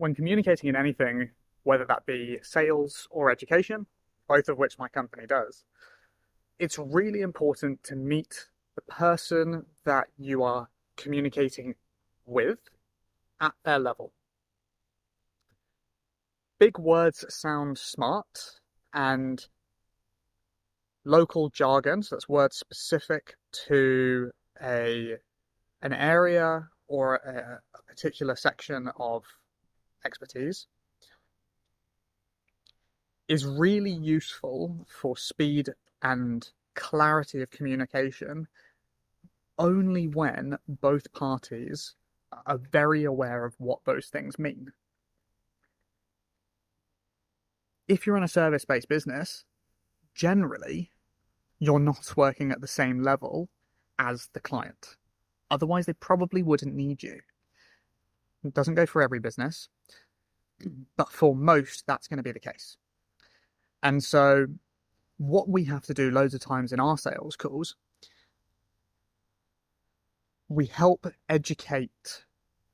when communicating in anything, whether that be sales or education, both of which my company does, it's really important to meet the person that you are communicating with at their level. Big words sound smart, and local jargon, so that's words specific to an area or a particular section of expertise, is really useful for speed and clarity of communication only when both parties are very aware of what those things mean. If you're in a service-based business, generally, you're not working at the same level as the client. Otherwise, they probably wouldn't need you. It doesn't go for every business, but for most, that's going to be the case. And so what we have to do loads of times in our sales calls, we help educate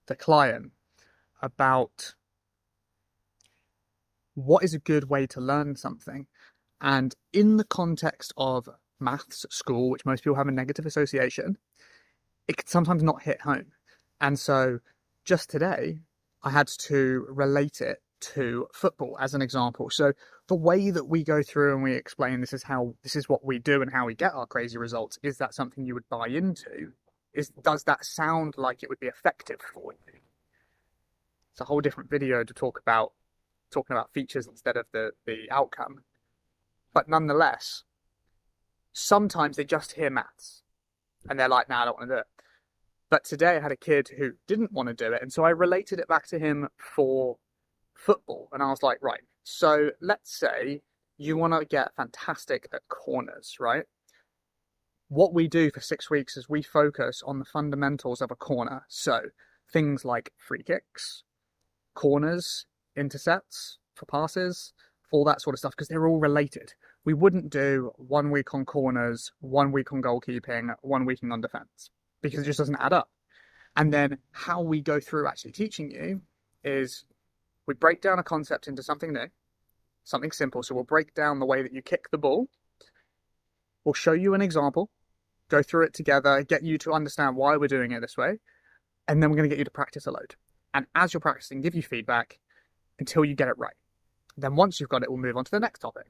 the client about what is a good way to learn something. And in the context of maths at school, which most people have a negative association, it can sometimes not hit home. And so just today, I had to relate it to football as an example. So the way that we go through and we explain this is what we do and how we get our crazy results, is that something you would buy into? Does that sound like it would be effective for you? It's a whole different video to talking about features instead of the outcome. But nonetheless, sometimes they just hear maths and they're like, nah, I don't want to do it. But today I had a kid who didn't want to do it. And so I related it back to him for football. And I was like, right, so let's say you want to get fantastic at corners, right? What we do for 6 weeks is we focus on the fundamentals of a corner. So things like free kicks, corners, intercepts for passes, all that sort of stuff, because they're all related. We wouldn't do 1 week on corners, 1 week on goalkeeping, 1 week on defense, because it just doesn't add up. And then how we go through actually teaching you is we break down a concept into something new, something simple. So we'll break down the way that you kick the ball. We'll show you an example, go through it together, get you to understand why we're doing it this way. And then we're going to get you to practice a load. And as you're practicing, give you feedback until you get it right. Then once you've got it, we'll move on to the next topic.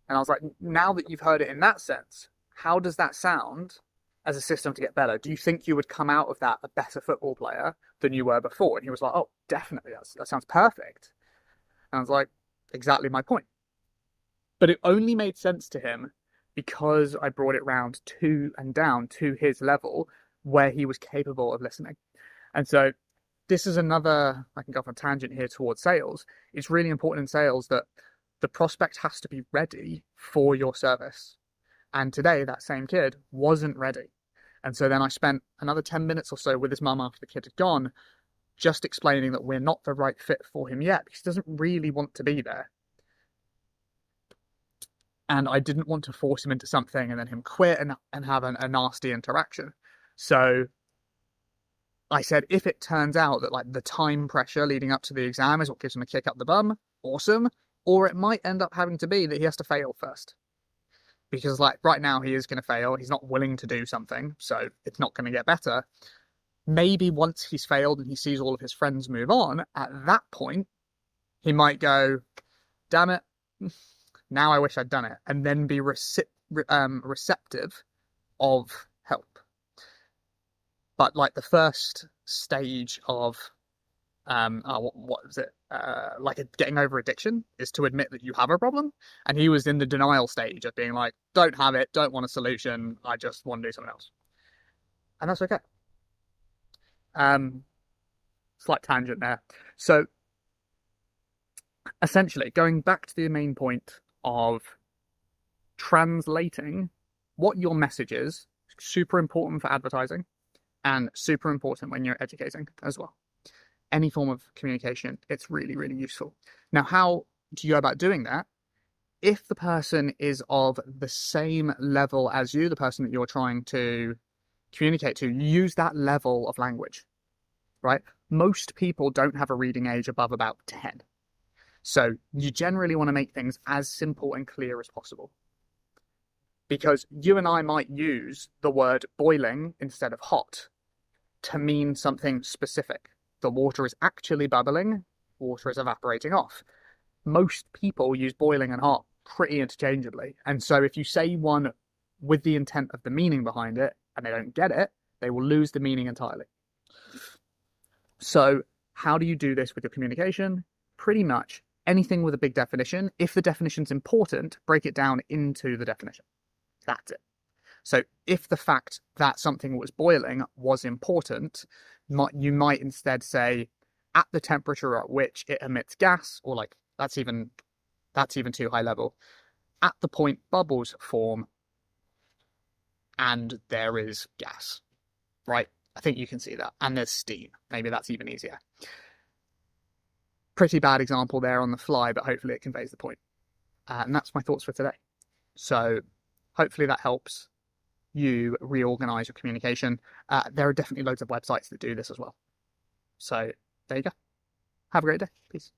And I was like, now that you've heard it in that sense, how does that sound as a system to get better? Do you think you would come out of that a better football player than you were before? And he was like, oh, definitely. That sounds perfect. And I was like, exactly my point. But it only made sense to him because I brought it round to and down to his level where he was capable of listening. And so this is another, I can go off on a tangent here towards sales. It's really important in sales that the prospect has to be ready for your service. And today, that same kid wasn't ready. And so then I spent another 10 minutes or so with his mum after the kid had gone, just explaining that we're not the right fit for him yet, because he doesn't really want to be there. And I didn't want to force him into something and then him quit and have a nasty interaction. So I said, if it turns out that like the time pressure leading up to the exam is what gives him a kick up the bum, awesome. Or it might end up having to be that he has to fail first. Because like right now he is going to fail. He's not willing to do something, so it's not going to get better. Maybe once he's failed and he sees all of his friends move on, at that point, he might go, damn it, now I wish I'd done it. And then be receptive of help. But like the first stage of what was it? Like getting over addiction is to admit that you have a problem. And he was in the denial stage of being like, don't have it, don't want a solution, I just want to do something else. And that's okay. Slight tangent there. So essentially, going back to the main point of translating what your message is, super important for advertising and super important when you're educating as well. Any form of communication, it's really, really useful. Now, how do you go about doing that? If the person is of the same level as you, the person that you're trying to communicate to, use that level of language. right? Most people don't have a reading age above about 10. So you generally want to make things as simple and clear as possible. Because you and I might use the word boiling instead of hot to mean something specific. The water is actually bubbling, water is evaporating off. Most people use boiling and hot pretty interchangeably. And so if you say one with the intent of the meaning behind it and they don't get it, they will lose the meaning entirely. So how do you do this with your communication? Pretty much anything with a big definition. If the definition's important, break it down into the definition. That's it. So if the fact that something was boiling was important, you might instead say at the temperature at which it emits gas, or like that's even too high level. At the point bubbles form and there is gas, right? I think you can see that. And there's steam. Maybe that's even easier. Pretty bad example there on the fly, but hopefully it conveys the point. And that's my thoughts for today. So hopefully that helps you reorganize your communication. There are definitely loads of websites that do this as well. So there you go. Have a great day. Peace.